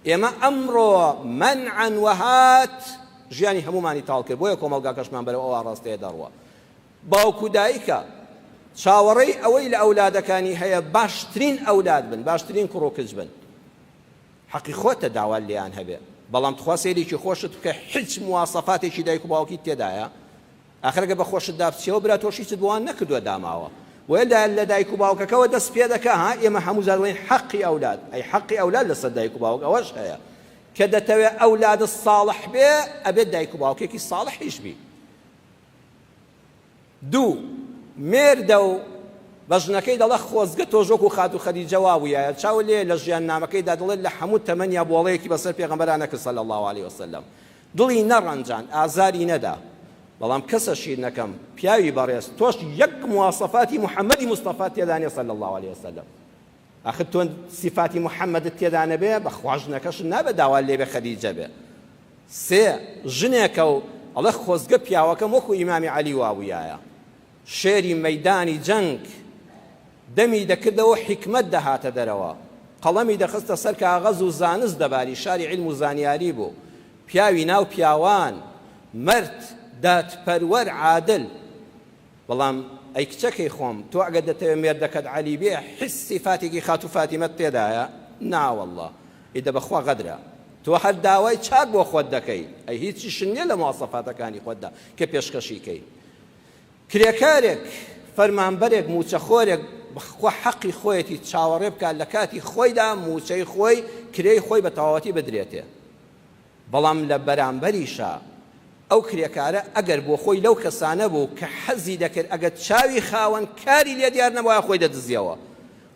ئێمە ئەمڕۆ منعاً وهات ژیانی هەمومانی تاڵ کرد، بۆیە کۆمەڵگاکەشمان بەرەو ئەوە ڕاستەیە دەڕوە. باوکو دایکە چاوەڕێی ئەوەی لە ئەولادەکانی هەیە باشترین ئەولاد بن، باشترین کوڕ و کچ بن. حەقی خۆتە داوال لێیان هەبێ، بەڵام تخوا سەیرێکی خۆشت بکە هیچ مواسەفاتێکی دایک و باوکی تێدایە. ئاخرەگە بە خۆشت دابچێەوە برا تۆشیت بۆوان نەکردووە داماوە. وێدا لە دایک و باوکەکەەوە دەست پێ دەکە ها ئێمە هەموو زارڵێن حەقی ئەولاد، ئەی حەقی ئەولاد لەسەر دایک و باوک ئەوەش هەیە کە دەتەوێت ئەولاد ساڵح بێ ئەبێت دایک و باوکێکی ساڵحیش بی. دوو مێردە و بەژنەکەی دەڵە خۆزگە تۆژۆک و خات و خەدیجە وابوویایە چاو لێ لە ژیان نامەکەیدا دەڵێت لە هەموو تەمەنیا بۆڵەیەکی بەسەر پێغەمبەران نەکرد صلی الله علیه وسلم. دڵی نەڕەنجان، ئازاری نەدا، بەڵام کەسەشی نەکەم پیاوی بەڕێز تۆش یەک مواسەفاتی محەممەدی مستەفا تێدانێ صلی الله علیه وسلم. ئاخر تۆ سیفاتی محەممەدت تێدا نەبێ بەخوا ژنەکەش نابێت داوال لێ بێ خەدیجە بێ. سێ ژنێکە و ئەڵێ خۆزگە پیاوەکەم وەکو ئیمامی عەلی وابوویایە، شێری مەیدانی جەنگ دەمی دەکردەوە حکمت دەهاتە دەرەوە، قەڵەمی دەخستە سەر کاغەز و زانست دەباری، شاری عیلم و زانیاری بوو، پیاوی ناو پیاوان، مرد دادپەروەر عادل. بەڵام ئەی کچەکەی خۆم تۆ ئەگە دەتەوێت مێردەکەت عەلی بێ حس سیفاتێکی خات و فاتیمەت تێدایە؟ ناوەڵڵا ئیدە بەخوا غەدرە، تۆ هەر داوای چاک بۆ خۆت دەکەی، ئەی هیچیش نییە لە مواسەفاتەکانی خۆتدا کە پێشکەشیکەی. کرێکارێک فەرمانبەرێک موچەخۆرێک بەخوا حەقی خۆیەتی چاوەڕێ بکات لە کاتی خۆیدا موچەی خۆی کرێی خۆی بە تەواوەتی بدرێتێ. بەڵام لە بەرامبەریشە ئەو کرێکارە ئەگەر بۆ خۆی لەو کەسانە بوو کە حەزی دەکرد ئەگەر چاوی خاوەن کاری لێ دیار نەبووە خۆی دەدزیەوە.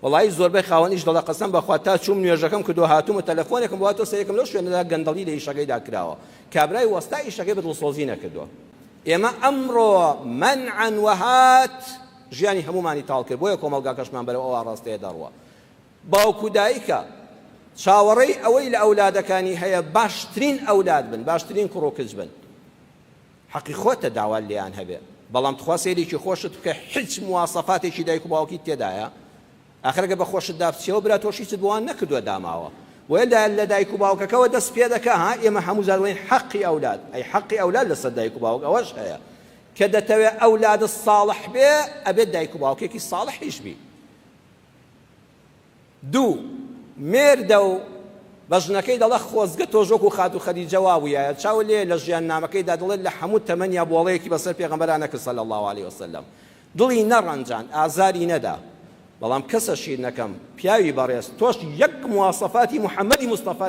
وەڵی زۆربەی خاوەنیش دەڵێ قەسەم بەخوا تا چوم نوێژەکەم کردو هاتوومە تەلەفۆنێکم بۆ تۆ سەرێکم لەو شوێنەدا گەندەڵی لە ئیشەکەیدا کراوە کابرای وەستا ئیشەکەی بەدڵسۆزی نەکردووە. ئێمە ئەمڕۆ منعاً وهات ژیانی هەمومانی تاڵ کرد، بۆیە کۆمەڵگاکەشمان بەرەو ئەوە ڕاستەیە دەڕوە. باوکو دایکە چاوەڕێی ئەوەی لە ئەولادەکانی هەیە باشترین ئەولاد بن، باشترین کوڕ و کچ بن. حەقی خۆتە داوال لێیان هەبێ، بەڵام تخوا سەیرێکی خۆشت بکە هیچ مواسەفاتێکی دایک و باوکی تێدایە. ئاخرەگە بە خۆشت دابچێەوە برا تۆشیت بۆوان نەکردووە داماوە. وێدا لە دایک و باوکەکەەوە دەست پێ دەکە ها ئێمە هەموو زارڵێن حەقی ئەولاد، ئەی حەقی ئەولاد لەسەر دایک و باوک ئەوەش هەیە کە دەتەوێت ئەولاد ساڵح بێ ئەبێت دایک و باوکێکی ساڵحیش بی. دوو مێردە و بەژنەکەی دەڵە خۆزگە تۆژۆک و خات و خەدیجە وابوویایە چاو لێ لە ژیان نامەکەیدا دەڵێت لە هەموو تەمەنیا بۆڵەیەکی بەسەر پێغەمبەران نەکرد صلی الله علیه وسلم. دڵی نەڕەنجان، ئازاری نەدا، بەڵام کەسەشی نەکەم پیاوی بەڕێز تۆش یەک مواسەفاتی محەممەدی مستەفا